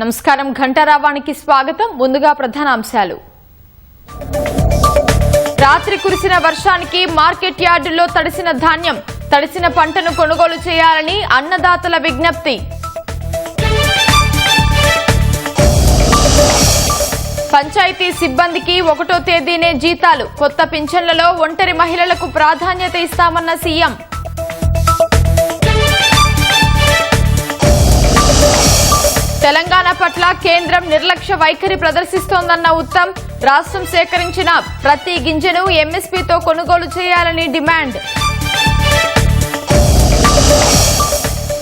నమస్కారం ఘంటారావానికి స్వాగతం. ముందుగా ప్రధాన అంశాలు. రాత్రి కురిసిన వర్షానికి మార్కెట్ యార్డుల్లో తడిసిన ధాన్యం, తడిసిన పంటను కొనుగోలు చేయాలని అన్నదాతల విజ్ఞప్తి. పంచాయతీ సిబ్బందికి 1వ తేదీనే జీతాలు, కొత్త పింఛన్లలో ఒంటరి మహిళలకు ప్రాధాన్యత ఇస్తామన్న సీఎం. తెలంగాణ పట్ల కేంద్రం నిర్లక్ష్య వైఖరి ప్రదర్శిస్తోందన్న ఉత్తమ్. రాష్ట్రం సేకరించిన ప్రతి గింజను ఎంఎస్పీతో కొనుగోలు చేయాలని డిమాండ్.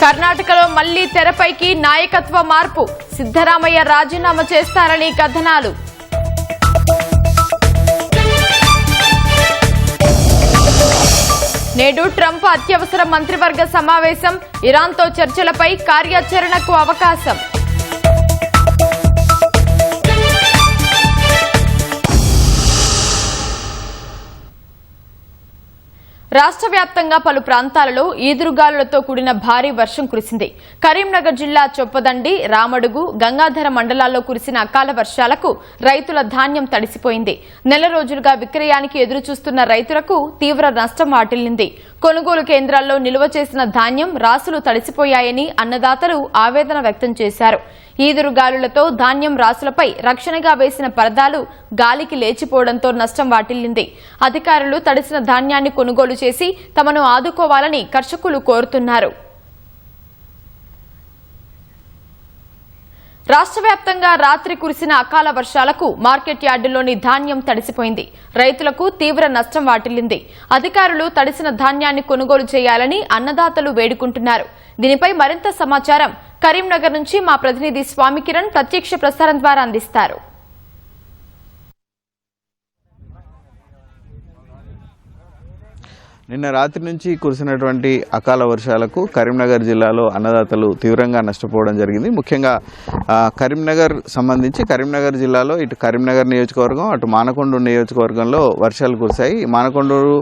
కర్ణాటకలో మళ్లీ తెరపైకి నాయకత్వ మార్పు, సిద్దరామయ్య రాజీనామా చేస్తారని కథనాలు. నేడు ట్రంప్ అత్యవసర మంత్రివర్గ సమావేశం, ఇరాన్తో చర్చలపై కార్యాచరణకు అవకాశం. రాష్ట్ర వ్యాప్తంగా పలు ప్రాంతాలలో ఈదురుగాలులతో కూడిన భారీ వర్షం కురిసింది. కరీంనగర్ జిల్లా చొప్పదండి, రామడుగు, గంగాధర మండలాల్లో కురిసిన అకాల వర్షాలకు రైతుల ధాన్యం తడిసిపోయింది. నెల రోజులుగా విక్రయానికి ఎదురుచూస్తున్న రైతులకు తీవ్ర నష్టం వాటిల్లింది. కొనుగోలు కేంద్రాల్లో నిల్వ చేసిన ధాన్యం రాసులు తడిసిపోయాయని అన్నదాతలు ఆవేదన వ్యక్తం చేశారు. ఈదురుగాలులతో ధాన్యం రాసులపై రక్షణగా వేసిన పరదాలు గాలికి లేచిపోవడంతో నష్టం వాటిల్లింది. అధికారులు తడిసిన ధాన్యాన్ని కొనుగోలు చేసి తమను ఆదుకోవాలని కర్షకులు కోరుతున్నారు. రాష్ట్ర వ్యాప్తంగా రాత్రి కురిసిన అకాల వర్షాలకు మార్కెట్ యార్డులోని ధాన్యం తడిసిపోయింది. రైతులకు తీవ్ర నష్టం వాటిల్లింది. అధికారులు తడిసిన ధాన్యాన్ని కొనుగోలు చేయాలని అన్నదాతలు వేడుకుంటున్నారు. దీనిపై మరింత సమాచారం కరీంనగర్ నుంచి మా ప్రతినిధి స్వామి కిరణ్ ప్రత్యక్ష ప్రసారం ద్వారా అందిస్తారు. నిన్న రాత్రి నుంచి కురిసినటువంటి అకాల వర్షాలకు కరీంనగర్ జిల్లాలో అన్నదాతలు తీవ్రంగా నష్టపోవడం జరిగింది. ముఖ్యంగా కరీంనగర్ సంబంధించి కరీంనగర్ జిల్లాలో ఇటు కరీంనగర్ నియోజకవర్గం, అటు మానకొండూరు నియోజకవర్గంలో వర్షాలు కురిశాయి. మానకొండూరు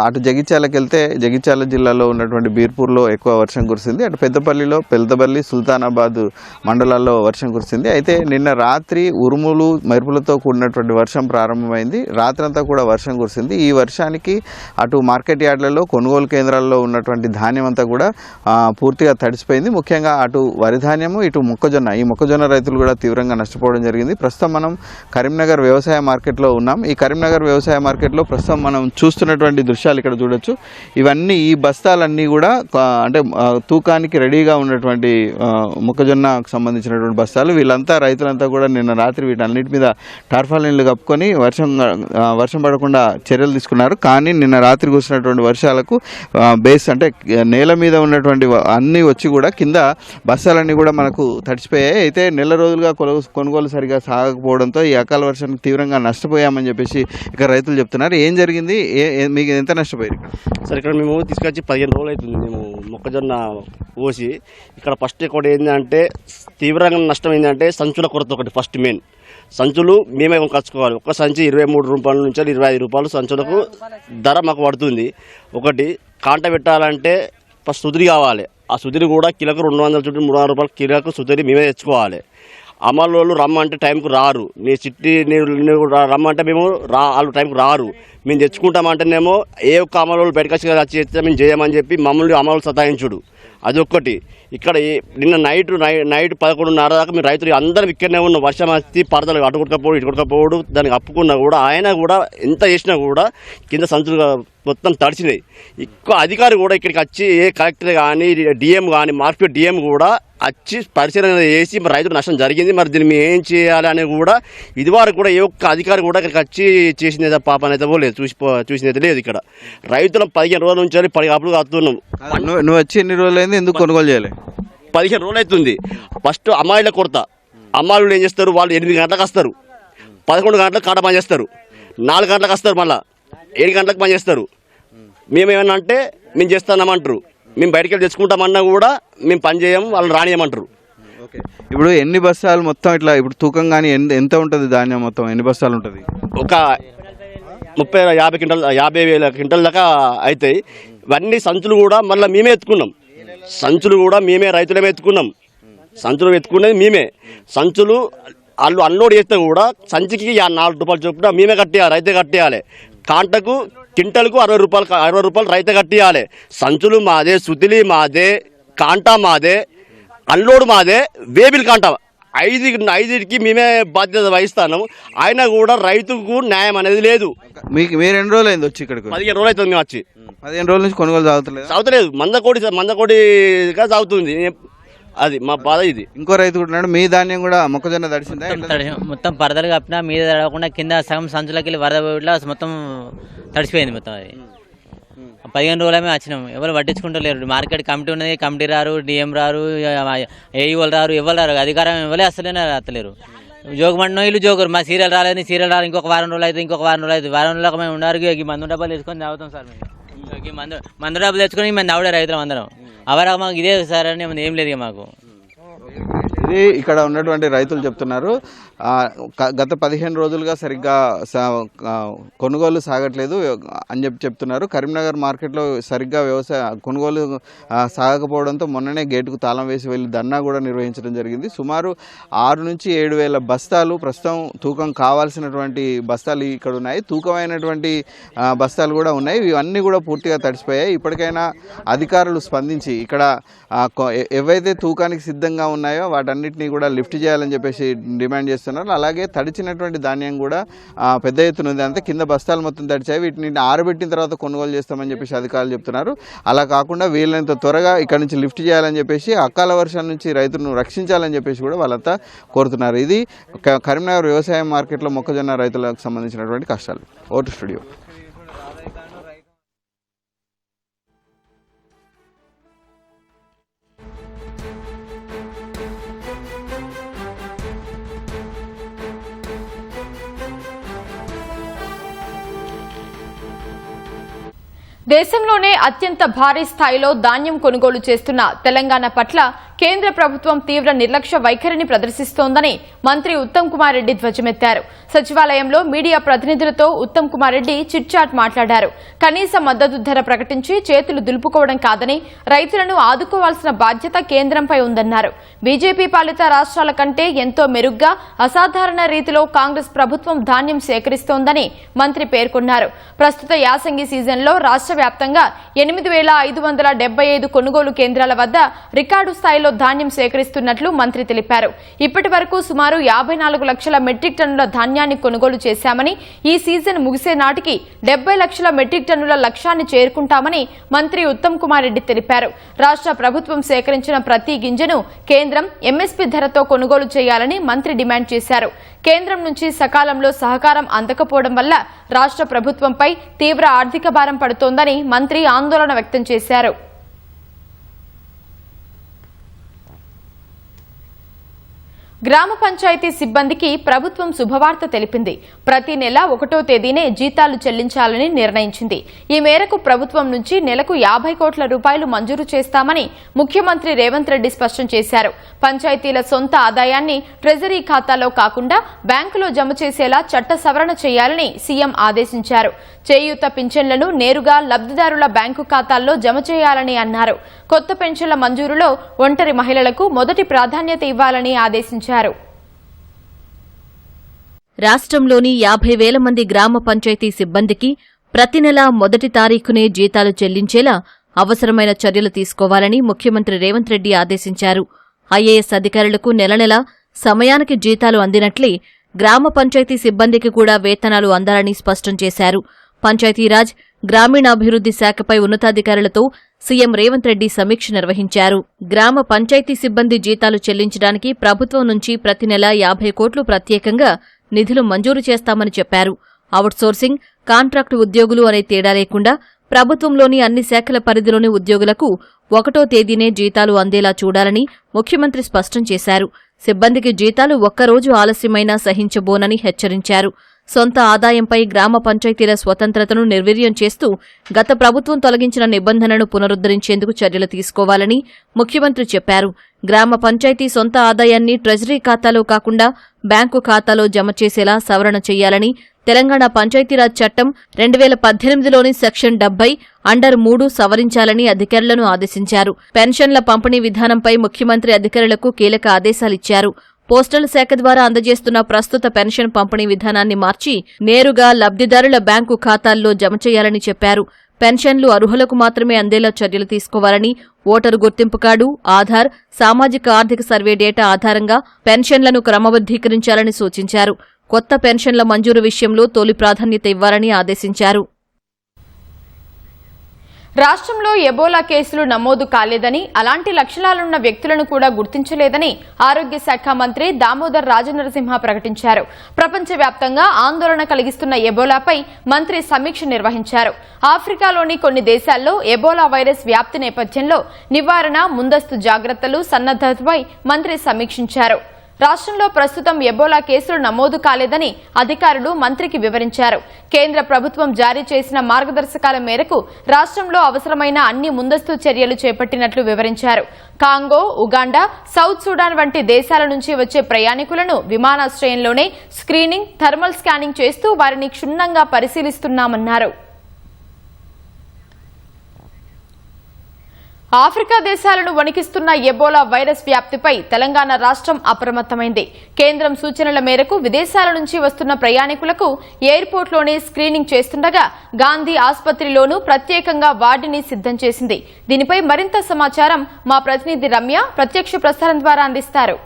అటు జగిత్యాలకు వెళ్తే జగిత్యాల జిల్లాలో ఉన్నటువంటి బీర్పూర్లో ఎక్కువ వర్షం కురిసింది. అటు పెద్దపల్లిలో పెద్దపల్లి, సుల్తానాబాద్ మండలాల్లో వర్షం కురిసింది. అయితే నిన్న రాత్రి ఉరుములు మెరుపులతో కూడినటువంటి వర్షం ప్రారంభమైంది. రాత్రంతా కూడా వర్షం కురిసింది. ఈ వర్షానికి అటు మార్కెట్ యార్డులలో, కొనుగోలు కేంద్రాల్లో ఉన్నటువంటి ధాన్యం అంతా కూడా పూర్తిగా తడిసిపోయింది. ముఖ్యంగా అటు వరి ధాన్యము, ఇటు మొక్కజొన్న, ఈ మొక్కజొన్న రైతులు కూడా తీవ్రంగా నష్టపోవడం జరిగింది. ప్రస్తుతం మనం కరీంనగర్ వ్యవసాయ మార్కెట్లో ఉన్నాం. ఈ కరీంనగర్ వ్యవసాయ మార్కెట్లో ప్రస్తుతం మనం చూస్తున్నటువంటి దృశ్యాలు ఇక్కడ చూడొచ్చు. ఇవన్నీ ఈ బస్తాలన్నీ కూడా అంటే తూకానికి రెడీగా ఉన్నటువంటి మొక్కజొన్నకు సంబంధించినటువంటి బస్తాలు. వీళ్ళంతా రైతులంతా కూడా నిన్న రాత్రి వీటన్నిటి మీద టార్పాలిన్లు కప్పుకొని వర్షం పడకుండా చర్యలు తీసుకున్నారు. కానీ నిన్న రాత్రి కురిసినటువంటి వర్షాలకు బేస్ అంటే నేల మీద ఉన్నటువంటి అన్నీ వచ్చి కూడా కింద బస్తాలన్నీ కూడా మనకు తడిచిపోయాయి. అయితే నెల రోజులుగా కొనుగోలు సరిగా సాగకపోవడంతో ఈ అకాల వర్షానికి తీవ్రంగా నష్టపోయామని చెప్పేసి ఇక్కడ రైతులు చెప్తున్నారు. ఏం జరిగింది, మీకు ఎంత నష్టపోయారు? సార్ ఇక్కడ మేము తీసుకొచ్చి 15 రోజులు అవుతుంది. మేము మొక్కజొన్న పోసి ఇక్కడ ఫస్ట్ ఒకటి ఏంటంటే తీవ్రంగా నష్టం ఏంటంటే సంచుల కొరత. ఒకటి ఫస్ట్ మెయిన్ సంచులు మేమే కొనుక్కోవాలి. ఒక సంచి 23 రూపాయల నుంచి 25 రూపాయలు సంచులకు ధర మాకు పడుతుంది. ఒకటి కాంట పెట్టాలంటే ఫస్ట్ సుదిరి కావాలి. ఆ సుదిరి కూడా కిలోకు 200 చుట్టూ 300 రూపాయలు కిలోకు సుదిరి మేమే తెచ్చుకోవాలి. అమలు రమ్మంటే టైంకు రారు. నీ చిట్టి నీవు రమ్మంటే మేము వాళ్ళు టైంకు రారు. మేము తెచ్చుకుంటామంటేనేమో ఏ ఒక్క అమలు బయటకు వచ్చి మేము చేయమని చెప్పి మమ్మల్ని అమలు సతాయించుడు. అదొక్కటి. ఇక్కడ నిన్న నైట్ 11:30 దాకా మేము రైతులు అందరం ఇక్కడనే ఉన్నాం. వర్షం వచ్చి పరదలు అటు కొట్టుకపోవడం ఇటు కొట్టుకపోవడు. దానికి అప్పుకున్నా కూడా ఆయన కూడా ఎంత చేసినా కూడా కింద సంచులు మొత్తం తడిచినాయి. ఎక్కువ అధికారి కూడా ఇక్కడికి వచ్చి ఏ కలెక్టర్ కానీ డిఎం కానీ మార్కెట్ డిఎం కూడా వచ్చి పరిశీలన చేసి మరి రైతులకు నష్టం జరిగింది, మరి దీన్ని మేము ఏం చేయాలి అని కూడా ఇదివరకు కూడా ఏ ఒక్క అధికారి కూడా ఇక్కడికి వచ్చి చేసినది పాపనైతే లేదు, చూసినది లేదు. ఇక్కడ రైతులు 15 రోజుల నుంచి 10 అప్పుడు వస్తున్నాం. నువ్వు వచ్చి ఎన్ని రోజులైంది, ఎందుకు కొనుగోలు చేయాలి? 15 రోజులు అవుతుంది. ఫస్ట్ అమ్మాయిల కొరత. అమ్మాయిలు ఏం చేస్తారు, వాళ్ళు 8 గంటలకు వస్తారు, 11 గంటలకు కాట పని చేస్తారు, 4 గంటలకు వస్తారు, మళ్ళీ 7 గంటలకు పని చేస్తారు. మేమేమన్నా అంటే మేము చేస్తామంటారు. మేము బయటకు వెళ్ళి తెచ్చుకుంటామన్నా కూడా మేము పని చేయము, వాళ్ళని రానియమంటారు. ఓకే, ఇప్పుడు ఎన్ని బస్తాలు మొత్తం ఇట్లా ఇప్పుడు తూకం కానీ ఎంత ఉంటుంది ధాన్యం మొత్తం ఎన్ని బస్తాలు ఉంటుంది? ఒక 50 వేల క్వింటల్ దాకా అవుతాయి. ఇవన్నీ సంచులు కూడా మళ్ళీ మేమే ఎత్తుకున్నాం. సంచులు కూడా మేమే రైతులమే ఎత్తుకున్నాం. సంచులు ఎత్తుకునేది మేమే. సంచులు వాళ్ళు అన్లోడ్ చేస్తే కూడా సంచికి 4 రూపాయలు చొప్పున మేమే కట్టేయాలి, రైతే కట్టేయాలి. కాంటకు క్వింటల్కు 60 రూపాయలు రైతే కట్టేయాలి. సంచులు మాదే, సుతిలి మాదే, కాంటా మాదే, అన్లోడ్ మాదే, వేబిల్ కాంటా ఐదుకి మేమే బాధ్యత వహిస్తాను. అయినా కూడా రైతుకు న్యాయం అనేది లేదు. మీరు ఎన్ని రోజులు అయింది వచ్చి ఇక్కడికి? 15 రోజులు అవుతుంది మేము వచ్చి. 15 రోజుల నుంచి కొనుగోలు సాగుతలేదు. మందకోడిగా సాగుతుంది. అది మా బాధ. ఇది ఇంకో రైతు కూడా ఉన్నాడు. మీ ధాన్యం కూడా మొక్కజొన్న తడిసిందా? మొత్తం పరదలు కప్పినా మీద తడవకుండా కింద సగం సంచులకి వెళ్ళి వరద పోయిట్లా మొత్తం తడిసిపోయింది మొత్తం. అది 15 రోజులమే వచ్చినాం. ఎవరు పట్టించుకుంటలేరు. మార్కెట్ కమిటీ ఉన్నది, కమిటీ రారు, డిఎం రారు, ఏఈఓలు రారు, ఎవరు రారు. అధికారం ఇవ్వలే, అసలే రాతలేరు. జోగమంటున్నాం, వీళ్ళు జోగరు. మా సీరియల్ రాలేదు, సీరియల్ రాలేదు, ఇంకొక వారం రోజులు అయితే, వారం రోజులకు మేము ఉన్నారు. ఈ మందు డబ్బాలు తెచ్చుకొని తాగుతాం సార్. మేము మందు డబ్బులు తెచ్చుకొని మేము తాగుడే రైతులం అందరం. అవరా మాకు ఇదే సార్ అని ఏం లేదు మాకు. ఇది ఇక్కడ ఉన్నటువంటి రైతులు చెప్తున్నారు. గత 15 రోజులుగా సరిగ్గా కొనుగోలు సాగట్లేదు అని చెప్తున్నారు. కరీంనగర్ మార్కెట్లో సరిగ్గా కొనుగోలు సాగకపోవడంతో మొన్ననే గేటుకు తాళం వేసి వెళ్ళి ధర్నా కూడా నిర్వహించడం జరిగింది. సుమారు 6 నుంచి 7 వేల బస్తాలు ప్రస్తుతం తూకం కావాల్సినటువంటి బస్తాలు ఇక్కడ ఉన్నాయి. తూకమైనటువంటి బస్తాలు కూడా ఉన్నాయి. ఇవన్నీ కూడా పూర్తిగా తడిసిపోయాయి. ఇప్పటికైనా అధికారులు స్పందించి ఇక్కడ ఏవైతే తూకానికి సిద్ధంగా ఉన్నాయో వాటన్నిటినీ కూడా లిఫ్ట్ చేయాలని చెప్పేసి డిమాండ్ చేస్తున్నారు. అలాగే తడిచినటువంటి ధాన్యం కూడా పెద్ద ఎత్తున ఉంది. అంతే కింద బస్తాలు మొత్తం తడిచాయి. వీటిని ఆరబెట్టిన తర్వాత కొనుగోలు చేస్తామని చెప్పేసి అధికారులు చెప్తున్నారు. అలా కాకుండా వీళ్ళంత త్వరగా ఇక్కడ నుంచి లిఫ్ట్ చేయాలని చెప్పేసి అకాల వర్షాల నుంచి రైతులను రక్షించాలని చెప్పేసి కూడా వాళ్ళంతా కోరుతున్నారు. ఇది కరీంనగర్ వ్యవసాయ మార్కెట్లో మొక్కజొన్న రైతులకు సంబంధించినటువంటి కష్టాలు. Vote studio. దేశంలోనే అత్యంత భారీ స్థాయిలో ధాన్యం కొనుగోలు చేస్తున్న తెలంగాణ పట్ల కేంద్ర ప్రభుత్వం తీవ్ర నిర్లక్ష్య వైఖరిని ప్రదర్శిస్తోందని మంత్రి ఉత్తమ్ కుమార్ రెడ్డి ధ్వజమెత్తారు. సచివాలయంలో మీడియా ప్రతినిధులతో ఉత్తమ్ కుమార్ రెడ్డి చిట్ చాట్ మాట్లాడారు. కనీస మద్దతు ధర ప్రకటించి చేతులు దులుపుకోవడం కాదని రైతులను ఆదుకోవాల్సిన బాధ్యత కేంద్రంపై ఉందన్నారు. బీజేపీ పాలిత రాష్ట్రాల కంటే ఎంతో మెరుగ్గా అసాధారణ రీతిలో కాంగ్రెస్ ప్రభుత్వం ధాన్యం సేకరిస్తోందని మంత్రి పేర్కొన్నారు. ప్రస్తుత యాసంగి సీజన్లో రాష్ట్ర వ్యాప్తంగా 8,575 కొనుగోలు కేంద్రాల వద్ద రికార్డు స్థాయిలో ధాన్యం సేకరిస్తున్నట్లు మంత్రి తెలిపారు. ఇప్పటి వరకు సుమారు 54 లక్షల మెట్రిక్ టన్నుల ధాన్యాన్ని కొనుగోలు చేశామని, ఈ సీజన్ ముగిసే నాటికి 70 లక్షల మెట్రిక్ టన్నుల లక్ష్యాన్ని చేరుకుంటామని మంత్రి ఉత్తమ్ కుమార్ రెడ్డి తెలిపారు. రాష్ట్ర ప్రభుత్వం సేకరించిన ప్రతి గింజను కేంద్రం ఎంఎస్పీ ధరతో కొనుగోలు చేయాలని మంత్రి డిమాండ్ చేశారు. కేంద్రం నుంచి సకాలంలో సహకారం అందకపోవడం వల్ల రాష్ట్ర ప్రభుత్వంపై తీవ్ర ఆర్థిక భారం పడుతోందని మంత్రి ఆందోళన వ్యక్తం చేశారు. గ్రామ పంచాయతీ సిబ్బందికి ప్రభుత్వం శుభవార్త తెలిపింది. ప్రతి నెల 1వ తేదీనే జీతాలు చెల్లించాలని నిర్ణయించింది. ఈ మేరకు ప్రభుత్వం నుంచి నెలకు 50 కోట్ల రూపాయలు మంజూరు చేస్తామని ముఖ్యమంత్రి రేవంత్ రెడ్డి స్పష్టం చేశారు. పంచాయతీల సొంత ఆదాయాన్ని ట్రెజరీ ఖాతాలో కాకుండా బ్యాంకులో జమ చేసేలా చట్ట సవరణ చేయాలని సీఎం ఆదేశించారు. చేయూత పింఛన్లను నేరుగా లబ్ధిదారుల బ్యాంకు ఖాతాల్లో జమ చేయాలని అన్నారు. కొత్త పెన్షన్ల మంజూరులో ఒంటరి మహిళలకు మొదటి ప్రాధాన్యత ఇవ్వాలని ఆదేశించారు. రాష్ట్రంలోని 50,000 మంది గ్రామ పంచాయతీ సిబ్బందికి ప్రతి నెల మొదటి తారీఖునే జీతాలు చెల్లించేలా అవసరమైన చర్యలు తీసుకోవాలని ముఖ్యమంత్రి రేవంత్ రెడ్డి ఆదేశించారు. ఐఏఎస్ అధికారులకు నెలనెలా సమయానికి జీతాలు అందినట్లే గ్రామ పంచాయతీ సిబ్బందికి కూడా వేతనాలు అందాలని స్పష్టం చేశారు. పంచాయతీరాజ్, గ్రామీణాభివృద్ది శాఖపై ఉన్నతాధికారులతో సీఎం రేవంత్ రెడ్డి సమీక్ష నిర్వహించారు. గ్రామ పంచాయతీ సిబ్బంది జీతాలు చెల్లించడానికి ప్రభుత్వం నుంచి ప్రతి నెల 50 కోట్లు ప్రత్యేకంగా నిధులు మంజూరు చేస్తామని చెప్పారు. అవుట్సోర్సింగ్, కాంట్రాక్టు ఉద్యోగులు అనే తేడా లేకుండా ప్రభుత్వంలోని అన్ని శాఖల పరిధిలోని ఉద్యోగులకు 1వ తేదీనే జీతాలు అందేలా చూడాలని ముఖ్యమంత్రి స్పష్టం చేశారు. సిబ్బందికి జీతాలు ఒక్కరోజు ఆలస్యమైనా సహించబోనని హెచ్చరించారు. సొంత ఆదాయంపై గ్రామ పంచాయతీల స్వతంత్రతను నిర్వీర్యం చేస్తూ గత ప్రభుత్వం తొలగించిన నిబంధనను పునరుద్ధరించేందుకు చర్యలు తీసుకోవాలని ముఖ్యమంత్రి చెప్పారు. గ్రామ పంచాయతీ సొంత ఆదాయాన్ని ట్రెజరీ ఖాతాలో కాకుండా బ్యాంకు ఖాతాలో జమ చేసేలా సవరణ చేయాలని తెలంగాణ పంచాయతీరాజ్ చట్టం 2018లోని సెక్షన్ 70 అండర్ 3 సవరించాలని అధికారులను ఆదేశించారు. పెన్షన్ల పంపిణీ విధానంపై ముఖ్యమంత్రి అధికారులకు కీలక ఆదేశాలిచ్చారు. పోస్టల్ శాఖ ద్వారా అందజేస్తున్న ప్రస్తుత పెన్షన్ పంపిణీ విధానాన్ని మార్చి నేరుగా లబ్దిదారుల బ్యాంకు ఖాతాల్లో జమ చేయాలని చెప్పారు. పెన్షన్లు అర్హులకు మాత్రమే అందేలా చర్యలు తీసుకోవాలని, ఓటరు గుర్తింపు కార్డు, ఆధార్, సామాజిక ఆర్థిక సర్వే డేటా ఆధారంగా పెన్షన్లను క్రమబద్దీకరించాలని సూచించారు. కొత్త పెన్షన్ల మంజూరు విషయంలో తొలి ప్రాధాన్యత ఇవ్వాలని ఆదేశించారు. రాష్ట్రంలో ఎబోలా కేసులు నమోదు కాలేదని, అలాంటి లక్షణాలున్న వ్యక్తులను కూడా గుర్తించలేదని ఆరోగ్య శాఖ మంత్రి దామోదర్ రాజనరసింహ ప్రకటించారు. ప్రపంచవ్యాప్తంగా ఆందోళన కలిగిస్తున్న ఎబోలాపై మంత్రి సమీక్ష నిర్వహించారు. ఆఫ్రికాలోని కొన్ని దేశాల్లో ఎబోలా వైరస్ వ్యాప్తి నేపథ్యంలో నివారణ, ముందస్తు జాగ్రత్తలు, సన్నద్దతపై మంత్రి సమీక్షించారు. రాష్ట్రంలో ప్రస్తుతం ఎబోలా కేసులు నమోదు కాలేదని అధికారులు మంత్రికి వివరించారు. కేంద్ర ప్రభుత్వం జారీ చేసిన మార్గదర్శకాల మేరకు రాష్ట్రంలో అవసరమైన అన్ని ముందస్తు చర్యలు చేపట్టినట్లు వివరించారు. కాంగో, ఉగాండా, సౌత్ సుడాన్ వంటి దేశాల నుంచి వచ్చే ప్రయాణికులను విమానాశ్రయంలోనే స్క్రీనింగ్, థర్మల్ స్కానింగ్ చేస్తూ వారిని క్షుణ్ణంగా పరిశీలిస్తున్నామన్నారు. ఆఫ్రికా దేశాలను వణికిస్తున్న ఎబోలా వైరస్ వ్యాప్తిపై తెలంగాణ రాష్ట్రం అప్రమత్తమైంది. కేంద్రం సూచనల మేరకు విదేశాల నుంచి వస్తున్న ప్రయాణికులకు ఎయిర్పోర్ట్లోనే స్క్రీనింగ్ చేస్తుండగా గాంధీ ఆసుపత్రిలోనూ ప్రత్యేకంగా వార్డుని సిద్ధం చేసింది. దీనిపై మరింత సమాచారం మా ప్రతినిధి రమ్య ప్రత్యక్ష ప్రసారం ద్వారా అందిస్తారు.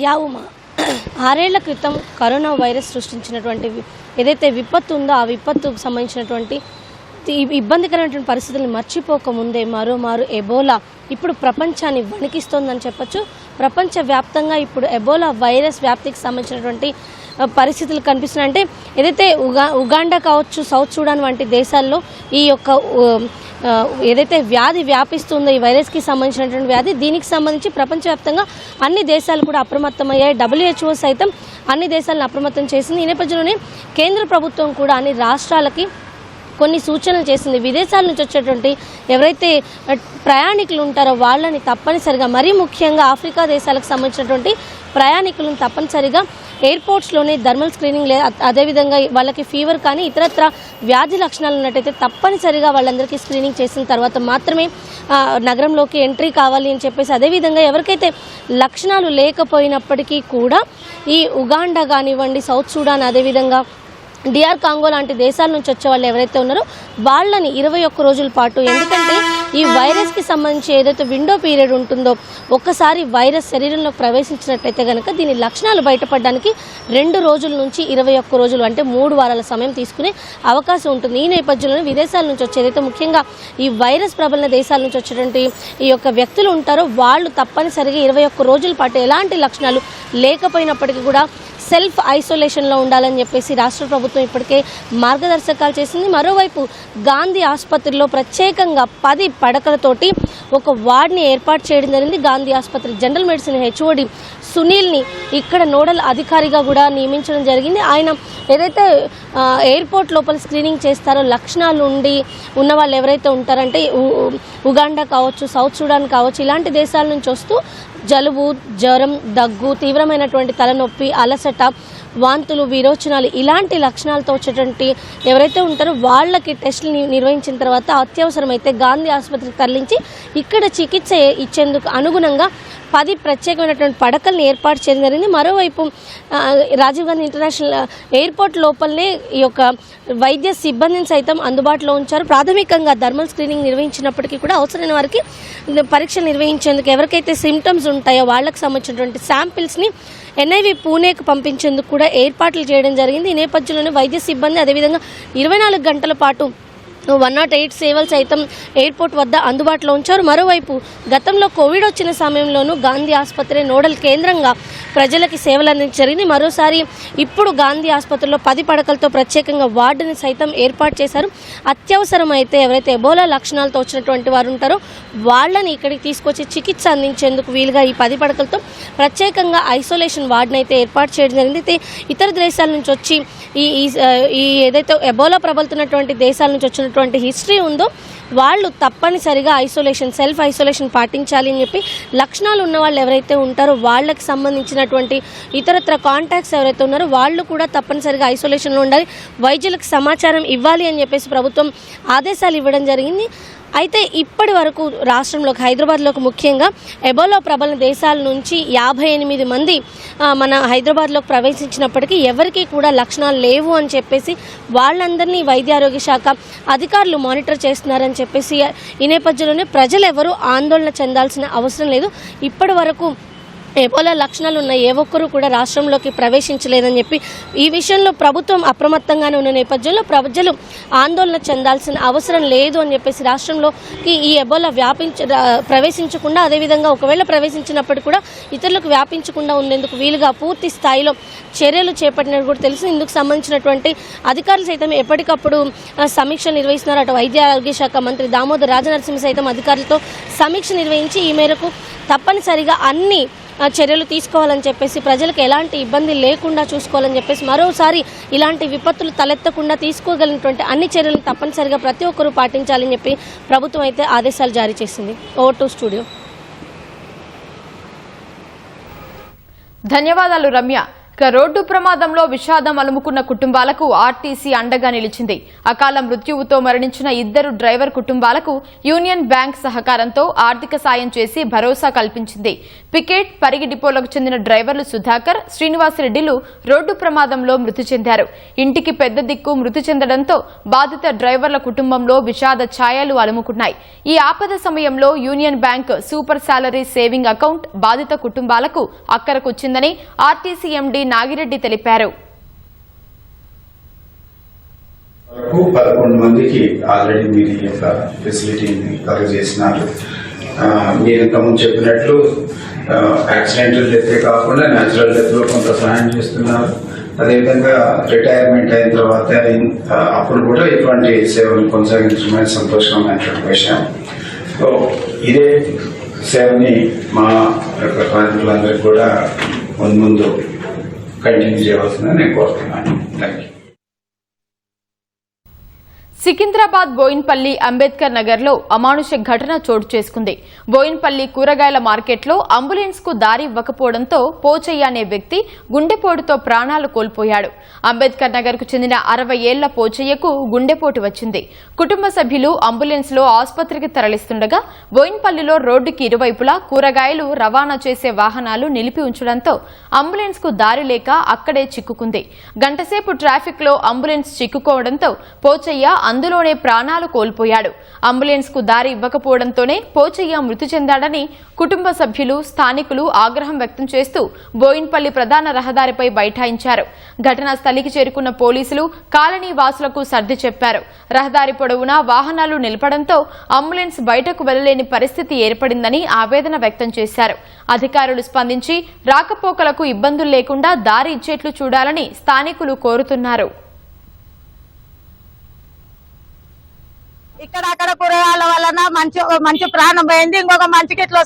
యావుమా 6 ఏళ్ల క్రితం కరోనా వైరస్ సృష్టించినటువంటి ఏదైతే విపత్తు ఉందో ఆ విపత్తుకు సంబంధించినటువంటి ఇబ్బందికరమైనటువంటి పరిస్థితులను మర్చిపోకముందే మరోమారు ఎబోలా ఇప్పుడు ప్రపంచాన్ని వణికిస్తోందని చెప్పొచ్చు. ప్రపంచవ్యాప్తంగా ఇప్పుడు ఎబోలా వైరస్ వ్యాప్తికి సంబంధించినటువంటి పరిస్థితులు కనిపిస్తున్నాయి. అంటే ఏదైతే ఉగాండా కావచ్చు, సౌత్ సుడాన్ వంటి దేశాల్లో ఈ యొక్క ఏదైతే వ్యాధి వ్యాపిస్తుందో, ఈ వైరస్కి సంబంధించినటువంటి వ్యాధి, దీనికి సంబంధించి ప్రపంచవ్యాప్తంగా అన్ని దేశాలు కూడా అప్రమత్తమయ్యాయి. WHO సైతం అన్ని దేశాలను అప్రమత్తం చేసింది. ఈ నేపథ్యంలోనే కేంద్ర ప్రభుత్వం కూడా అన్ని రాష్ట్రాలకి కొన్ని సూచనలు చేసింది. విదేశాల నుంచి వచ్చేటువంటి ఎవరైతే ప్రయాణికులు ఉంటారో వాళ్ళని తప్పనిసరిగా, మరీ ముఖ్యంగా ఆఫ్రికా దేశాలకు సంబంధించినటువంటి ప్రయాణికులను తప్పనిసరిగా ఎయిర్పోర్ట్స్లోనే థర్మల్ స్క్రీనింగ్, అదేవిధంగా వాళ్ళకి ఫీవర్ కానీ ఇతరత్ర వ్యాధి లక్షణాలు ఉన్నట్టయితే తప్పనిసరిగా వాళ్ళందరికీ స్క్రీనింగ్ చేసిన తర్వాత మాత్రమే నగరంలోకి ఎంట్రీ కావాలి అని చెప్పేసి, అదేవిధంగా ఎవరికైతే లక్షణాలు లేకపోయినప్పటికీ కూడా ఈ ఉగాండా కానివ్వండి, సౌత్ సుడాన్, అదేవిధంగా DR కాంగో లాంటి దేశాల నుంచి వచ్చే వాళ్ళు ఎవరైతే ఉన్నారో వాళ్ళని 21 రోజుల పాటు, ఎందుకంటే ఈ వైరస్కి సంబంధించి ఏదైతే విండో పీరియడ్ ఉంటుందో, ఒక్కసారి వైరస్ శరీరంలో ప్రవేశించినట్లయితే కనుక దీని లక్షణాలు బయటపడడానికి 2 రోజుల నుంచి 21 రోజులు అంటే 3 వారాల సమయం తీసుకునే అవకాశం ఉంటుంది. ఈ నేపథ్యంలో విదేశాల నుంచి వచ్చేదైతే ముఖ్యంగా ఈ వైరస్ ప్రబలిన దేశాల నుంచి వచ్చేటువంటి ఈ యొక్క వ్యక్తులు ఉంటారో వాళ్ళు తప్పనిసరిగా 21 రోజుల పాటు ఎలాంటి లక్షణాలు లేకపోయినప్పటికీ కూడా సెల్ఫ్ ఐసోలేషన్లో ఉండాలని చెప్పేసి రాష్ట్ర ప్రభుత్వం ఇప్పటికే మార్గదర్శకాలు చేసింది. మరోవైపు గాంధీ ఆసుపత్రిలో ప్రత్యేకంగా 10 పడకలతోటి ఒక వార్డ్ని ఏర్పాటు చేయడం జరిగింది. గాంధీ ఆసుపత్రి జనరల్ మెడిసిన్ HOD సునీల్ని ఇక్కడ నోడల్ అధికారిగా కూడా నియమించడం జరిగింది. ఆయన ఏదైతే ఎయిర్పోర్ట్ లోపల స్క్రీనింగ్ చేస్తారో లక్షణాలు ఉన్న వాళ్ళు ఎవరైతే ఉంటారంటే ఉగాండా కావచ్చు, సౌత్ సుడాన్ కావచ్చు, ఇలాంటి దేశాల నుంచి వస్తూ జలుబు, జ్వరం, దగ్గు, తీవ్రమైనటువంటి తలనొప్పి, అలసట, వాంతులు, విరోచనాలు ఇలాంటి లక్షణాలతో వచ్చేటువంటి ఎవరైతే ఉంటారో వాళ్ళకి టెస్టులు నిర్వహించిన తర్వాత అత్యవసరమైతే గాంధీ ఆసుపత్రికి తరలించి ఇక్కడ చికిత్స ఇచ్చేందుకు అనుగుణంగా 10 ప్రత్యేకమైనటువంటి పడకల్ని ఏర్పాటు చేయడం జరిగింది. మరోవైపు రాజీవ్ గాంధీ ఇంటర్నేషనల్ ఎయిర్పోర్ట్ లోపలనే ఈ యొక్క వైద్య సిబ్బందిని సైతం అందుబాటులో ఉంచారు. ప్రాథమికంగా థర్మల్ స్క్రీనింగ్ నిర్వహించినప్పటికీ కూడా అవసరమైన వారికి పరీక్షలు నిర్వహించేందుకు ఎవరికైతే సిమ్టమ్స్ ఉంటాయో వాళ్ళకి సంబంధించినటువంటి శాంపిల్స్ని NIV పూణేకు పంపించేందుకు కూడా ఏర్పాట్లు చేయడం జరిగింది. ఈ నేపథ్యంలోనే వైద్య సిబ్బంది అదేవిధంగా 24 గంటల పాటు 108 సేవలు సైతం ఎయిర్పోర్ట్ వద్ద అందుబాటులో ఉంచారు. మరోవైపు గతంలో కోవిడ్ వచ్చిన సమయంలోనూ గాంధీ ఆసుపత్రి నోడల్ కేంద్రంగా ప్రజలకి సేవలు అందించడం జరిగింది. మరోసారి ఇప్పుడు గాంధీ ఆసుపత్రిలో 10 పడకలతో ప్రత్యేకంగా వార్డుని సైతం ఏర్పాటు చేశారు. అత్యవసరం అయితే ఎవరైతే ఎబోలా లక్షణాలతో వచ్చినటువంటి వారు ఉంటారో వాళ్ళని ఇక్కడికి తీసుకొచ్చి చికిత్స అందించేందుకు వీలుగా ఈ 10 పడకలతో ప్రత్యేకంగా ఐసోలేషన్ వార్డుని అయితే ఏర్పాటు చేయడం జరిగింది. అయితే ఇతర దేశాల నుంచి వచ్చి ఈ ఏదైతే ఎబోలా ప్రబలుతున్నటువంటి దేశాల నుంచి వచ్చినటువంటి హిస్టరీ ఉందో వాళ్ళు తప్పనిసరిగా సెల్ఫ్ ఐసోలేషన్ పాటించాలి అని చెప్పి లక్షణాలు ఉన్న వాళ్ళు ఎవరైతే ఉంటారో వాళ్ళకి సంబంధించినటువంటి ఇతరత్ర కాంటాక్ట్స్ ఎవరైతే ఉన్నారో వాళ్ళు కూడా తప్పనిసరిగా ఐసోలేషన్లో ఉండాలి, వైద్యులకు సమాచారం ఇవ్వాలి అని చెప్పేసి ప్రభుత్వం ఆదేశాలు ఇవ్వడం జరిగింది. అయితే ఇప్పటి వరకు రాష్ట్రంలోకి హైదరాబాద్లోకి ముఖ్యంగా ఎబోలా ప్రబలిన దేశాల నుంచి 58 మంది మన హైదరాబాద్లోకి ప్రవేశించినప్పటికీ ఎవరికీ కూడా లక్షణాలు లేవు అని చెప్పేసి వాళ్ళందరినీ వైద్య ఆరోగ్య శాఖ అధికారులు మానిటర్ చేస్తున్నారని చెప్పేసి ఈ నేపథ్యంలోనే ప్రజలు ఎవరూ ఆందోళన చెందాల్సిన అవసరం లేదు. ఇప్పటి వరకు ఎబోలా లక్షణాలు ఉన్న ఏ ఒక్కరూ కూడా రాష్ట్రంలోకి ప్రవేశించలేదని చెప్పి ఈ విషయంలో ప్రభుత్వం అప్రమత్తంగానే ఉన్న నేపథ్యంలో ప్రజలు ఆందోళన చెందాల్సిన అవసరం లేదు అని చెప్పేసి రాష్ట్రంలోకి ఈ ఎబోలా ప్రవేశించకుండా అదేవిధంగా ఒకవేళ ప్రవేశించినప్పటికీ కూడా ఇతరులకు వ్యాపించకుండా ఉండేందుకు వీలుగా పూర్తి స్థాయిలో చర్యలు చేపట్టినట్టు కూడా తెలుసు. ఇందుకు సంబంధించినటువంటి అధికారులు సైతం ఎప్పటికప్పుడు సమీక్షలు నిర్వహిస్తున్నారు. అటు వైద్య ఆరోగ్య శాఖ మంత్రి దామోదర్ రాజనరసింహ సైతం అధికారులతో సమీక్ష నిర్వహించి ఈ మేరకు తప్పనిసరిగా అన్ని చర్యలు తీసుకోవాలని చెప్పేసి ప్రజలకు ఎలాంటి ఇబ్బంది లేకుండా చూసుకోవాలని చెప్పేసి మరోసారి ఇలాంటి విపత్తులు తలెత్తకుండా తీసుకోగలిగినటువంటి అన్ని చర్యలను తప్పనిసరిగా ప్రతి ఒక్కరూ పాటించాలని చెప్పి ప్రభుత్వం అయితే ఆదేశాలు జారీ చేసింది. Over to studio. ధన్యవాదాలు రమ్య. రోడ్డు ప్రమాదంలో విషాదం అలుముకున్న కుటుంబాలకు ఆర్టీసీ అండగా నిలిచింది. అకాల మృత్యువుతో మరణించిన 2 డ్రైవర్ కుటుంబాలకు యూనియన్ బ్యాంక్ సహకారంతో ఆర్థిక సాయం చేసి భరోసా కల్పించింది. పికెట్, పరిగి డిపోలకు చెందిన డ్రైవర్లు సుధాకర్, శ్రీనివాసరెడ్డిలు రోడ్డు ప్రమాదంలో మృతి చెందారు. ఇంటికి పెద్ద దిక్కు మృతి చెందడంతో బాధిత డ్రైవర్ల కుటుంబంలో విషాద ఛాయలు అలుముకున్నాయి. ఈ ఆపద సమయంలో union bank super salary saving account బాధిత కుటుంబాలకు అక్కరకొచ్చిందని ఆర్టీసీ ఎండీ నాగిరెడ్డి తెలిపారు. 11 మందికి ఆల్రెడీ మీరు ఈ యొక్క ఫెసిలిటీని కలెక్ట్ చేసినారు. మీరు ఇంతకుముందు చెప్పినట్లు యాక్సిడెంటల్ డెత్ కాకుండా న్యాచురల్ డెత్ లో కొంత సహాయం చేస్తున్నారు. అదేవిధంగా రిటైర్మెంట్ అయిన తర్వాత అప్పుడు కూడా ఇటువంటి సేవలు కొనసాగించడమే సంతోషకరమైనటువంటి విషయం. సో ఇదే సేవని మా యొక్క కార్మికులందరికీ కూడా ముందు కంటిన్యూ చేయవలసిందని నేను కోరుతున్నాను. Thank you. సికింద్రాబాద్ బోయిన్పల్లి అంబేద్కర్ నగర్ లో అమానుష ఘటన చోటు చేసుకుంది. బోయిన్పల్లి కూరగాయల మార్కెట్లో అంబులెన్స్ కు దారి ఇవ్వకపోవడంతో పోచయ్య అనే వ్యక్తి గుండెపోటుతో ప్రాణాలు కోల్పోయాడు. అంబేద్కర్ నగర్ కు చెందిన 60 ఏళ్ల పోచయ్యకు గుండెపోటు వచ్చింది. కుటుంబ సభ్యులు అంబులెన్స్ లో ఆసుపత్రికి తరలిస్తుండగా బోయిన్పల్లిలో రోడ్డుకి ఇరువైపులా కూరగాయలు రవాణా చేసే వాహనాలు నిలిపి ఉంచడంతో అంబులెన్స్ కు దారి లేక అక్కడే చిక్కుకుంది. గంటసేపు ట్రాఫిక్ లో అంబులెన్స్ చిక్కుకోవడంతో పోచయ్య అందులోనే ప్రాణాలు కోల్పోయాడు. అంబులెన్స్ కు దారి ఇవ్వకపోవడంతోనే పోచయ్య మృతి చెందాడని కుటుంబ సభ్యులు, స్థానికులు ఆగ్రహం వ్యక్తం చేస్తూ బోయిన్పల్లి ప్రధాన రహదారిపై బైఠాయించారు. ఘటనా స్థలికి చేరుకున్న పోలీసులు కాలనీ వాసులకు సర్ది చెప్పారు. రహదారి పొడవునా వాహనాలు నిలపడంతో అంబులెన్స్ బయటకు వెళ్లలేని పరిస్థితి ఏర్పడిందని ఆవేదన వ్యక్తం చేశారు. అధికారులు స్పందించి రాకపోకలకు ఇబ్బందులు లేకుండా దారి ఇచ్చేట్లు చూడాలని స్థానికులు కోరుతున్నారు. ఇక్కడ అక్కడ కూరగాయల వలన మంచి ప్రాణం పోయింది. ఇంకొక మంచికి ఇట్లా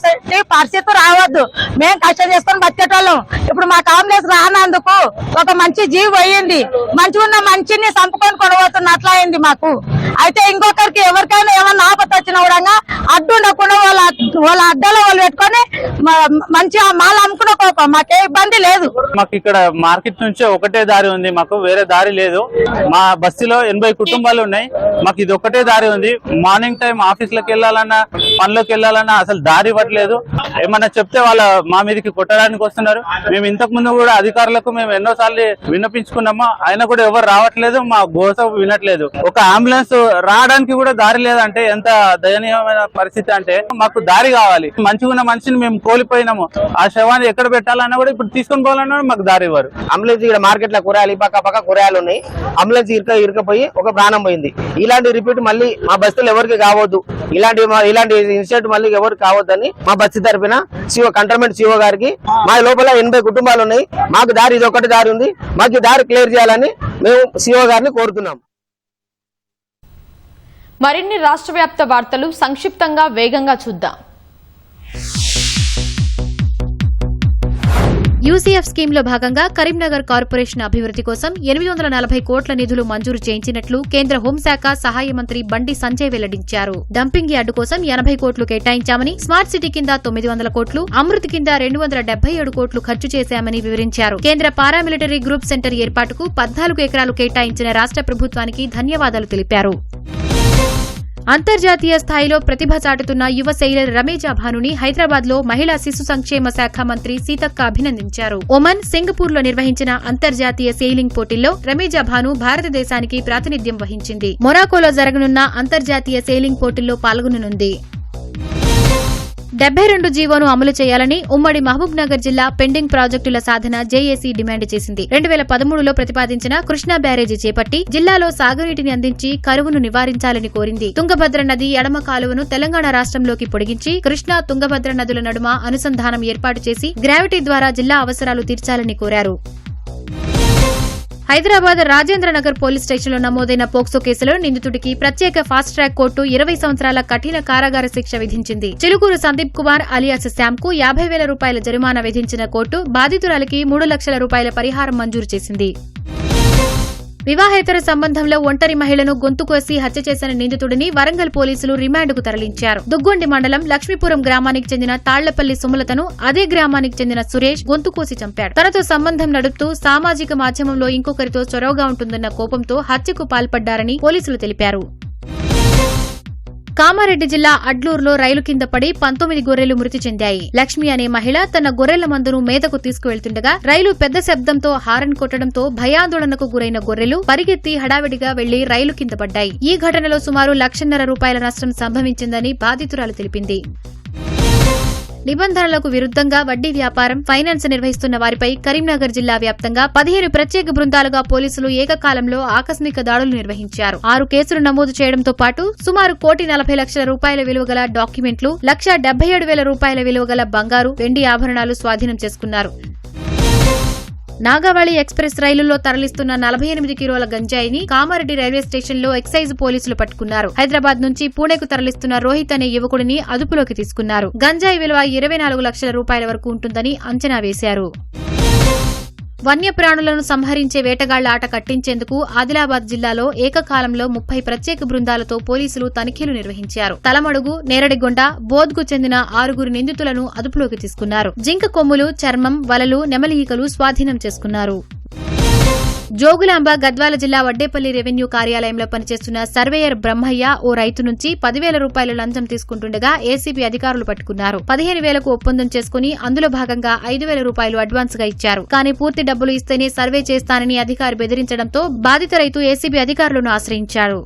పరిస్థితి రావద్దు. మేము కష్టం చేసుకొని బతికేటోళ్ళం. ఇప్పుడు మాకు అంబులెన్స్ రానందుకు ఒక మంచి జీవి పోయింది. మంచిగా ఉన్న మంచిని చంపుకొని కొనబోతున్న అట్లా అయింది మాకు. అయితే ఇంకొకరికి ఎవరికైనా ఏమన్నా ఆపత వచ్చినా కూడా అడ్డు ఉండకుండా వాళ్ళ అడ్డలో వాళ్ళు పెట్టుకొని మంచిగా మాలు అమ్ముకున్న మాకే ఇబ్బంది లేదు. మాకు ఇక్కడ మార్కెట్ నుంచి ఒకటే దారి ఉంది. మాకు వేరే దారి లేదు. మా బస్సులో 80 కుటుంబాలు ఉన్నాయి. మాకు ఇది ఒకటే దారి ఉంది. మార్నింగ్ టైం ఆఫీసులకు వెళ్ళాలన్నా, పనులకు వెళ్ళాలన్నా అసలు దారి ఇవ్వట్లేదు. ఏమన్నా చెప్తే వాళ్ళ మా మీదకి కొట్టడానికి వస్తున్నారు. మేము ఇంతకు ముందు కూడా అధికారులకు మేము ఎన్నోసార్లు విన్నపించుకున్నాము. అయినా కూడా ఎవరు రావట్లేదు. మా గోస వినట్లేదు. ఒక అంబులెన్స్ రావడానికి కూడా దారి లేదంటే ఎంత దయనీయమైన పరిస్థితి అంటే మాకు దారి కావాలి. మంచిగా ఉన్న మనిషిని మేము కోల్పోయినాము. ఆ శవాన్ని ఎక్కడ పెట్టాలన్నా కూడా ఇప్పుడు తీసుకొని పోవాలన్నా మాకు దారి ఇవ్వరు. అంబులెన్స్ ఇక్కడ మార్కెట్ లో కూరగాయలు పక్క కూరగాయలు ఉన్నాయి. అంబులెన్స్ ఇరకపోయి ఒక ప్రాణం పోయింది. ఇలాంటి రిపీట్ మళ్ళీ మా బస్తీలో ఎవరికి కావద్దు. ఇలాంటి ఇన్సిడెంట్ మళ్ళీ ఎవరికి కావద్దని మా బస్తీ తరఫున కంటోన్మెంట్ సిఓ గారికి, మా లోపల 80 కుటుంబాలు ఉన్నాయి, మాకు దారి ఇది ఒకటి దారి ఉంది, మాకు ఈ దారి క్లియర్ చేయాలని మేము సిఓ గారిని కోరుతున్నాం. మరిన్ని రాష్ట్ర వ్యాప్త వార్తలు సంక్షిప్తంగా వేగంగా చూద్దాం. యూసీఎఫ్ స్కీమ్ లో భాగంగా కరీంనగర్ కార్పొరేషన్ అభివృద్ది కోసం 840 కోట్ల నిధులు మంజూరు చేయించినట్లు కేంద్ర హోంశాఖ సహాయ మంత్రి బండి సంజయ్ వెల్లడించారు. డంపింగ్ యార్డు కోసం 80 కోట్లు కేటాయించామని, స్మార్ట్ సిటీ కింద 900 కోట్లు, అమృత్ కింద 277 కోట్లు ఖర్చు చేశామని వివరించారు. కేంద్ర పారామిలిటరీ గ్రూప్ సెంటర్ ఏర్పాటుకు 14 ఎకరాలు కేటాయించిన రాష్ట్ర ప్రభుత్వానికి ధన్యవాదాలు తెలిపారు. అంతర్జాతీయ స్థాయిలో ప్రతిభ చాటుతున్న యువ సెయిలర్ రమేజా భానుని హైదరాబాద్ లో మహిళా శిశు సంక్షేమ శాఖ మంత్రి సీతక్క అభినందించారు. ఒమన్, సింగపూర్ లో నిర్వహించిన అంతర్జాతీయ సెయిలింగ్ పోటీల్లో రమేజా భాను భారతదేశానికి ప్రాతినిధ్యం వహించింది. మొరాకోలో జరగనున్న అంతర్జాతీయ సెయిలింగ్ పోటీల్లో పాల్గొననుంది. 72 జీవోను అమలు చేయాలని ఉమ్మడి మహబూబ్ నగర్ జిల్లా పెండింగ్ ప్రాజెక్టుల సాధన జేఏసీ డిమాండ్ చేసింది. 2013లో ప్రతిపాదించిన కృష్ణా బ్యారేజీ చేపట్టి జిల్లాలో సాగునీటిని అందించి కరువును నివారించాలని కోరింది. తుంగభద్ర నది ఎడమ కాలువను తెలంగాణ రాష్ట్రంలోకి పొడిగించి కృష్ణా, తుంగభద్ర నదుల నడుమ అనుసంధానం ఏర్పాటు చేసి గ్రావిటీ ద్వారా జిల్లా అవసరాలు తీర్చాలని కోరారు. హైదరాబాద్ రాజేంద్రనగర్ పోలీస్ స్టేషన్లో నమోదైన పోక్సో కేసులో నిందితుడికి ప్రత్యేక ఫాస్ట్ ట్రాక్ కోర్టు 20 సంవత్సరాల కఠిన కారాగార శిక్ష విధించింది. చిలుకూరు సందీప్ కుమార్ అలియాస్ శ్యామ్కు 50,000 రూపాయల జరిమానా విధించిన కోర్టు బాధితురాలికి 3 లక్షల రూపాయల పరిహారం మంజూరు చేసింది. వివాహేతర సంబంధంలో ఒంటరి మహిళను గొంతు కోసి హత్య చేసిన నిందితుడిని వరంగల్ పోలీసులు రిమాండ్కు తరలించారు. దుగ్గొండి మండలం లక్ష్మీపురం గ్రామానికి చెందిన తాళ్లపల్లి సుమలతను అదే గ్రామానికి చెందిన సురేష్ గొంతు కోసి చంపాడు. తనతో సంబంధం నడుపుతూ సామాజిక మాధ్యమంలో ఇంకొకరితో చొరవగా ఉంటుందన్న కోపంతో హత్యకు పాల్పడ్డారని పోలీసులు తెలిపారు. కామారెడ్డి జిల్లా అడ్లూరులో రైలు కింద పడి 19 గొర్రెలు మృతి చెందాయి. లక్ష్మి అనే మహిళ తన గొర్రెల మందును మేతకు తీసుకువెళ్తుండగా రైలు పెద్ద శబ్దంతో హారన్ కొట్టడంతో భయాందోళనకు గురైన గొర్రెలు పరిగెత్తి హడావిడిగా వెళ్లి రైలు కింద పడ్డాయి. ఈ ఘటనలో సుమారు 1,50,000 రూపాయల నష్టం సంభవించిందని బాధితురాలు తెలిపింది. నిబంధనలకు విరుద్దంగా వడ్డీ వ్యాపారం, ఫైనాన్స్ నిర్వహిస్తున్న వారిపై కరీంనగర్ జిల్లా వ్యాప్తంగా 15 ప్రత్యేక బృందాలుగా పోలీసులు ఏకకాలంలో ఆకస్మిక దాడులు నిర్వహించారు. 6 కేసులు నమోదు చేయడంతో పాటు సుమారు 1,40,00,000 రూపాయల విలువగల డాక్యుమెంట్లు, 1,77,000 రూపాయల విలువగల బంగారు, వెండి ఆభరణాలు స్వాధీనం చేసుకున్నారు. నాగావళి ఎక్స్ప్రెస్ రైలులో తరలిస్తున్న 48 కిలోల గంజాయిని కామారెడ్డి రైల్వే స్టేషన్లో ఎక్సైజ్ పోలీసులు పట్టుకున్నారు. హైదరాబాద్ నుంచి పూణేకు తరలిస్తున్న రోహిత్ అనే యువకుడిని అదుపులోకి తీసుకున్నారు. గంజాయి విలువ 24 లక్షల రూపాయల వరకు ఉంటుందని అంచనా వేశారు. వన్యప్రాణులను సంహరించే వేటగాళ్ల ఆట కట్టించేందుకు ఆదిలాబాద్ జిల్లాలో ఏకకాలంలో 30 ప్రత్యేక బృందాలతో పోలీసులు తనిఖీలు నిర్వహించారు. తలమడుగు, నేరడిగొండ, బోధ్కు చెందిన 6 నిందితులను అదుపులోకి తీసుకున్నారు. జింక కొమ్ములు, చర్మం, వలలు, నెమలి ఈకలు స్వాధీనం చేసుకున్నారు. జోగులాంబ గద్వాల జిల్లా వడ్డేపల్లి రెవెన్యూ కార్యాలయంలో పనిచేస్తున్న సర్వేయర్ బ్రహ్మయ్య ఓ రైతు నుంచి 10,000 రూపాయల లంచం తీసుకుంటుండగా ఏసీబీ అధికారులు పట్టుకున్నారు. 15,000కు ఒప్పందం చేసుకుని అందులో భాగంగా 5,000 రూపాయలు అడ్వాన్స్ గా ఇచ్చారు. కానీ పూర్తి డబ్బులు ఇస్తేనే సర్వే చేస్తానని అధికారి బెదిరించడంతో బాధిత రైతు ఏసీబీ అధికారులను ఆశ్రయించాడు.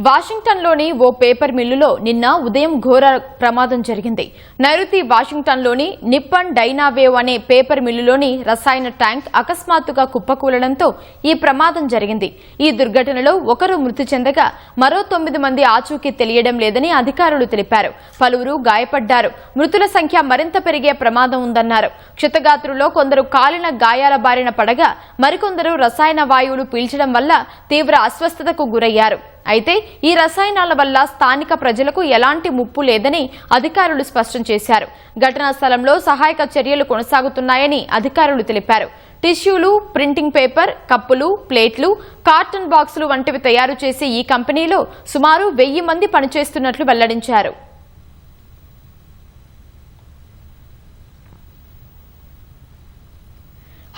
వాషింగ్టన్లోని ఓ పేపర్ మిల్లులో నిన్న ఉదయం ఘోర ప్రమాదం జరిగింది. నైరుతి వాషింగ్టన్లోని నిప్పన్ డైనావేవ్ అనే పేపర్ మిల్లులోని రసాయన ట్యాంక్ అకస్మాత్తుగా కుప్పకూలడంతో ఈ ప్రమాదం జరిగింది. ఈ దుర్ఘటనలో ఒకరు మృతి చెందగా మరో 9 మంది ఆచూకీ తెలియడం లేదని అధికారులు తెలిపారు. పలువురు గాయపడ్డారు. మృతుల సంఖ్య మరింత పెరిగే ప్రమాదం ఉందన్నారు. క్షతగాత్రుల్లో కొందరు కాలిన గాయాల బారిన పడగా మరికొందరు రసాయన వాయువులు పీల్చడం వల్ల తీవ్ర అస్వస్థతకు గురయ్యారు. అయితే ఈ రసాయనాల వల్ల స్థానిక ప్రజలకు ఎలాంటి ముప్పు లేదని అధికారులు స్పష్టం చేశారు. ఘటనా స్థలంలో సహాయక చర్యలు కొనసాగుతున్నాయని అధికారులు తెలిపారు. టిష్యూలు, ప్రింటింగ్ పేపర్, కప్పులు, ప్లేట్లు, కార్టన్ బాక్సులు వంటివి తయారు చేసే ఈ కంపెనీలో సుమారు 1000 మంది పనిచేస్తున్నట్లు వెల్లడించారు.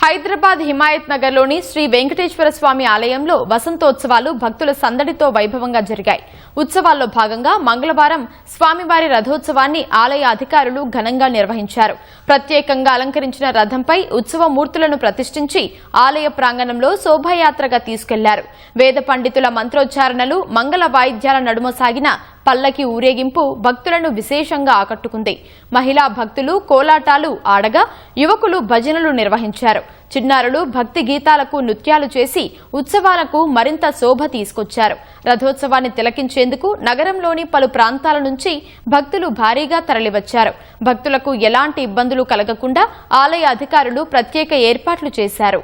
హైదరాబాద్ హిమాయత్ నగర్లోని శ్రీ వెంకటేశ్వర స్వామి ఆలయంలో వసంతోత్సవాలు భక్తుల సందడితో వైభవంగా జరిగాయి. ఉత్సవాల్లో భాగంగా మంగళవారం స్వామివారి రథోత్సవాన్ని ఆలయ అధికారులు ఘనంగా నిర్వహించారు. ప్రత్యేకంగా అలంకరించిన రథంపై ఉత్సవ మూర్తులను ప్రతిష్ఠించి ఆలయ ప్రాంగణంలో శోభాయాత్రగా తీసుకెళ్లారు. వేద పండితుల మంత్రోచ్చారణలు, మంగళ వాయిద్యాల నడుమ సాగిన పల్లకి ఊరేగింపు భక్తులను విశేషంగా ఆకట్టుకుంది. మహిళా భక్తులు కోలాటాలు ఆడగా యువకులు భజనలు నిర్వహించారు. చిన్నారులు భక్తి గీతాలకు నృత్యాలు చేసి ఉత్సవాలకు మరింత శోభ తీసుకొచ్చారు. రథోత్సవాన్ని తిలకించేందుకు నగరంలోని పలు ప్రాంతాల నుంచి భక్తులు భారీగా తరలివచ్చారు. భక్తులకు ఎలాంటి ఇబ్బందులు కలగకుండా ఆలయ అధికారులు ప్రత్యేక ఏర్పాట్లు చేశారు.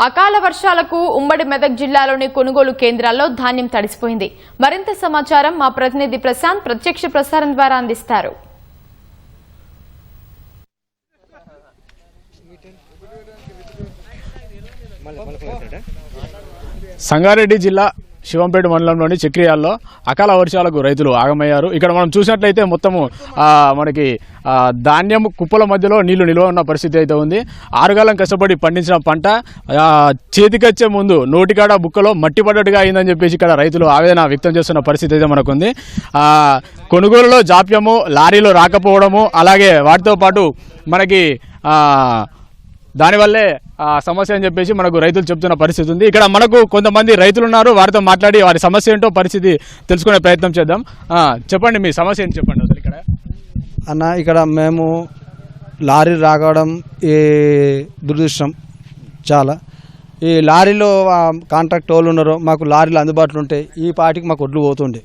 అకాల వర్షాలకు ఉమ్మడి మెదక్ జిల్లాలోని కొనుగోలు కేంద్రాల్లో ధాన్యం తడిసిపోయింది. మరింత సమాచారం మా ప్రతినిధి ప్రశాంత్ ప్రత్యక్ష ప్రసారం ద్వారా అందిస్తారు. సంగారెడ్డి జిల్లా శివంపేట మండలంలోని చక్రియాల్లో అకాల వర్షాలకు రైతులు ఆగమయ్యారు. ఇక్కడ మనం చూసినట్లయితే మొత్తము మనకి ధాన్యం కుప్పల మధ్యలో నీళ్లు నిల్వ ఉన్న పరిస్థితి అయితే ఉంది. 6 కాలం కష్టపడి పండించిన పంట చేతికొచ్చే ముందు నోటికాడ బుక్కలో మట్టి పడ్డట్టుగా అయిందని చెప్పేసి ఇక్కడ రైతులు ఆవేదన వ్యక్తం చేస్తున్న పరిస్థితి అయితే మనకుంది. కొనుగోలులో జాప్యము, లారీలు రాకపోవడము, అలాగే వాటితో పాటు మనకి దానివల్లే సమస్య అని చెప్పేసి మనకు రైతులు చెప్తున్న పరిస్థితి ఉంది. ఇక్కడ మనకు కొంతమంది రైతులు ఉన్నారు, వారితో మాట్లాడి వారి సమస్య ఏంటో పరిస్థితి తెలుసుకునే ప్రయత్నం చేద్దాం. చెప్పండి, మీ సమస్య ఏంటి చెప్పండి. అసలు ఇక్కడ అన్న, ఇక్కడ మేము లారీ రావడం ఈ దురదృష్టం చాలా. ఈ లారీలో కాంట్రాక్ట్ వాళ్ళు ఉన్నారు, మాకు లారీలు అందుబాటులో ఉంటాయి. ఈ పాటికి మాకు ఒడ్లు పోతుండే.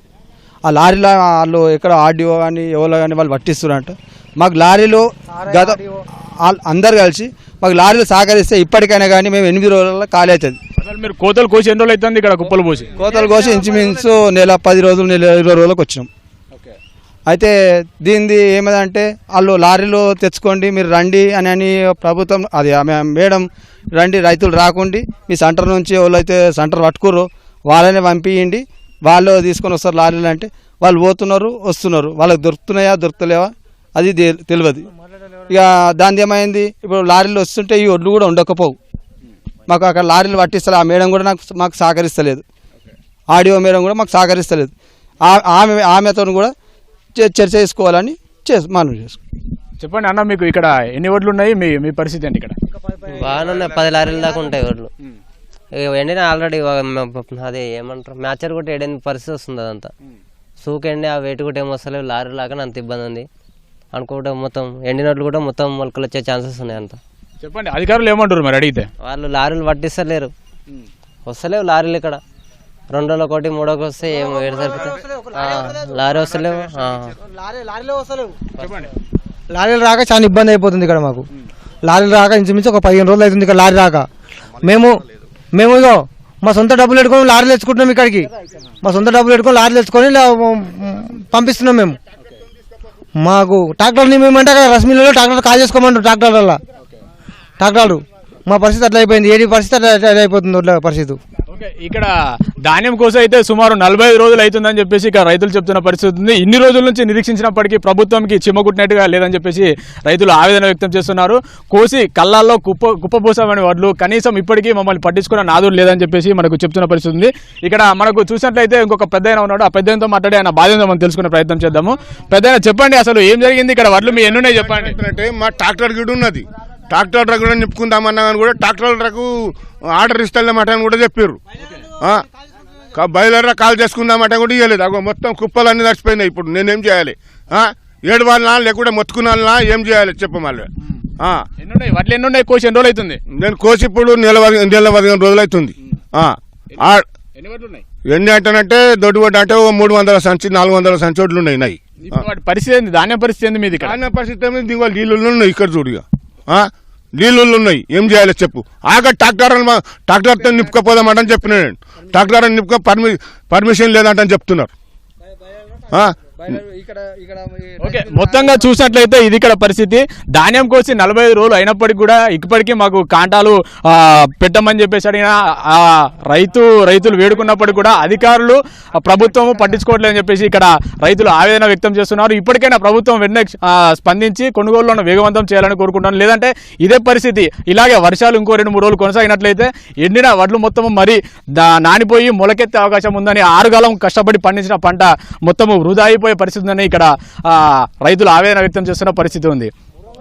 ఆ లారీలో వాళ్ళు ఎక్కడ ఆర్డీఓ కానీ ఎవరో కానీ వాళ్ళు పట్టిస్తున్నారంట. మాకు లారీలో గత అందరు కలిసి మాకు లారీలు సహకరిస్తే ఇప్పటికైనా కానీ మేము 8 రోజుల్లో ఖాళీ అవుతుంది. అసలు మీరు కోతలు కోసి ఎన్ని రోజులు అవుతుంది ఇక్కడ కుప్పలు పోసి? కోతలు కోసి ఇంచుమించు నెల 10 రోజులు, నెల 20 రోజులకు వచ్చినాం. అయితే దీనిది ఏమదంటే వాళ్ళు లారీలు తెచ్చుకోండి, మీరు రండి అని ప్రభుత్వం అది మేడం రండి, రైతులు రాకండి, మీ సెంటర్ నుంచి ఎవరైతే సెంటర్ పట్టుకుర్రో వాళ్ళనే పంపించండి, వాళ్ళు తీసుకొని వస్తారు లారీలు అంటే వాళ్ళు పోతున్నారు వస్తున్నారు. వాళ్ళకి దొరుకుతున్నాయా దొరుకుతలేవా అది తెలియదు. ఇక దాని ఏమైంది, ఇప్పుడు లారీలు వస్తుంటే ఈ ఒడ్లు కూడా ఉండకపోవు. మాకు అక్కడ లారీలు పట్టిస్తారు, ఆ మేడం కూడా మాకు సహకరిస్తలేదు. ఆడియో మేడం కూడా మాకు సహకరిస్తలేదు. ఆమెతో కూడా చర్చ చేసుకోవాలని మనం చేసుకుంటాం. చెప్పండి అన్న, మీకు ఇక్కడ ఎన్ని ఒడ్లు ఉన్నాయి, మీ పరిస్థితి ఏంటి? ఇక్కడ బాగానే 10 లారీల దాకా ఉంటాయి ఒడ్లు. ఎండిన ఆల్రెడీ అదే ఏమంటారు మ్యాచర్ కూడా ఏడైన పరిస్థితి వస్తుంది. అదంతా సూకెండి ఆ వెయిట్ కూడా ఏమొస్తలేవు, లారీ లాగా అంత ఇబ్బంది ఉంది అనుకుంటే మొత్తం ఎండినట్లు కూడా మొత్తం మొలకలు వచ్చే ఛాన్సెస్ ఉన్నాయి. అంత చెప్పండి, అధికారులు ఏమంటారు మరి అడిగితే? వాళ్ళు లారీలు పట్టిస్తలేరు, వస్తలేవు లారీలు. ఇక్కడ 2 రోజులకు 1 3 రోజులకు వస్తే ఏమో ఏడు సరిపోతాయి, లారీ వస్తలేవు. లారీలు రాక చాలా ఇబ్బంది అయిపోతుంది ఇక్కడ మాకు. లారీలు రాక ఇంచుమించు ఒక 15 రోజులు అవుతుంది ఇక్కడ లారీ రాక. మేము ఇగో మా సొంత డబ్బులు పెట్టుకొని లారీలు తెచ్చుకుంటున్నాం. ఇక్కడికి మా సొంత డబ్బులు పెట్టుకొని లారీలు తెచ్చుకొని పంపిస్తున్నాం. మేము మాకు ట్రాక్టర్ని మేమంటే అక్కడ రశ్మిలలో ట్రాక్టర్ కాల్ చేసుకోమంటారు. ట్రాక్టర్లు మా పరిస్థితి అట్లా అయిపోయింది. ఏడి పరిస్థితి అట్లా అయిపోతుంది అట్లా పరిస్థితి. ఓకే, ఇక్కడ ధాన్యం కోసం అయితే సుమారు 45 రోజులు అవుతుందని చెప్పేసి ఇక్కడ రైతులు చెప్తున్న పరిస్థితి ఉంది. ఇన్ని రోజుల నుంచి నిరీక్షించినప్పటికీ ప్రభుత్వంకి చిమ్మకుట్టినట్టుగా లేదని చెప్పేసి రైతులు ఆవేదన వ్యక్తం చేస్తున్నారు. కోసి కళ్ళాల్లో కుప్పపోసామని వడ్లు కనీసం ఇప్పటికీ మమ్మల్ని పట్టించుకున్న నాదుడు లేదని చెప్పేసి మనకు చెప్తున్న పరిస్థితి ఉంది. ఇక్కడ మనకు చూసినట్లయితే ఇంకొక పెద్దయిన ఉన్నాడు, ఆ పెద్దయినతో మాట్లాడి ఆయన బాధ్యత మనం తెలుసుకునే ప్రయత్నం చేద్దాము. పెద్దయిన చెప్పండి, అసలు ఏం జరిగింది ఇక్కడ? వడ్లు మీ ఎన్నున్నాయి చెప్పండి. అంటే మా ట్రాక్టర్ గిడు ఉన్నది, ట్రాక్టర్ ట్రక్ కూడా నింపుకుందామన్నా కానీ కూడా ట్రాక్టర్ ట్రక్ ఆర్డర్ ఇస్తామట అని కూడా చెప్పారు. బయలుదేరా కాల్ చేసుకుందామట కూడా ఇవ్వలేదు. అగో మొత్తం కుప్పలన్నీ తడిచిపోయినాయి. ఇప్పుడు నేనేం చేయాలి? 7 వాళ్ళ లేకుంటే మొత్తుకున్నా ఏం చేయాలి చెప్పు మళ్ళీ. వడ్లు ఎన్ని ఉన్నాయి, కోసి ఎన్ని రోజులు అవుతుంది? నేను కోసి ఇప్పుడు నెల 15 రోజులు అవుతుంది. ఎన్ని అంటానంటే దొడ్డు వడ్డు అంటే 300 సంచి 400 సంచి వడ్లు ఉన్నాయి. పరిస్థితి ఏంది, ధాన్యం పరిస్థితి ఏంది మీది? ధాన్యం పరిస్థితి ఏమి, దిగువ నీళ్ళు ఉన్నాయి. ఇక్కడ చూడుగా నీళ్ళు ఉన్నాయి, ఏం చేయాలి చెప్పు. ట్రాక్టర్తో నింపుకపోదామంటని చెప్పిన నేను. ట్రాక్టర్ నింపుకో పర్మిషన్ లేదంటని చెప్తున్నారు. ఓకే, మొత్తంగా చూసినట్లయితే ఇది ఇక్కడ పరిస్థితి. ధాన్యం కోసి 45 రోజులు అయినప్పటికీ కూడా ఇప్పటికీ మాకు కాంటాలు పెట్టమని చెప్పేసి అడిగిన రైతులు వేడుకున్నప్పటికీ కూడా అధికారులు ప్రభుత్వం పట్టించుకోవట్లేదని చెప్పేసి ఇక్కడ రైతులు ఆవేదన వ్యక్తం చేస్తున్నారు. ఇప్పటికైనా ప్రభుత్వం వెంటనే స్పందించి కొనుగోలులను వేగవంతం చేయాలని కోరుకుంటున్నాను. లేదంటే ఇదే పరిస్థితి ఇలాగే వర్షాలు ఇంకో 2-3 రోజులు కొనసాగినట్లయితే ఎండిన వడ్లు మొత్తం మరి నానిపోయి మొలకెత్తే అవకాశం ఉందని 6 కాలం కష్టపడి పండించిన పంట మొత్తము వృధా అయిపోయే పరిస్థితి ఉందని ఇక్కడ రైతులు ఆవేదన వ్యక్తం చేస్తున్న పరిస్థితి ఉంది.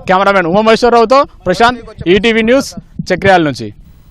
Cameraman ఉమామహేశ్వరరావుతో Prashanth, ETV news, Chakriyala నుంచి.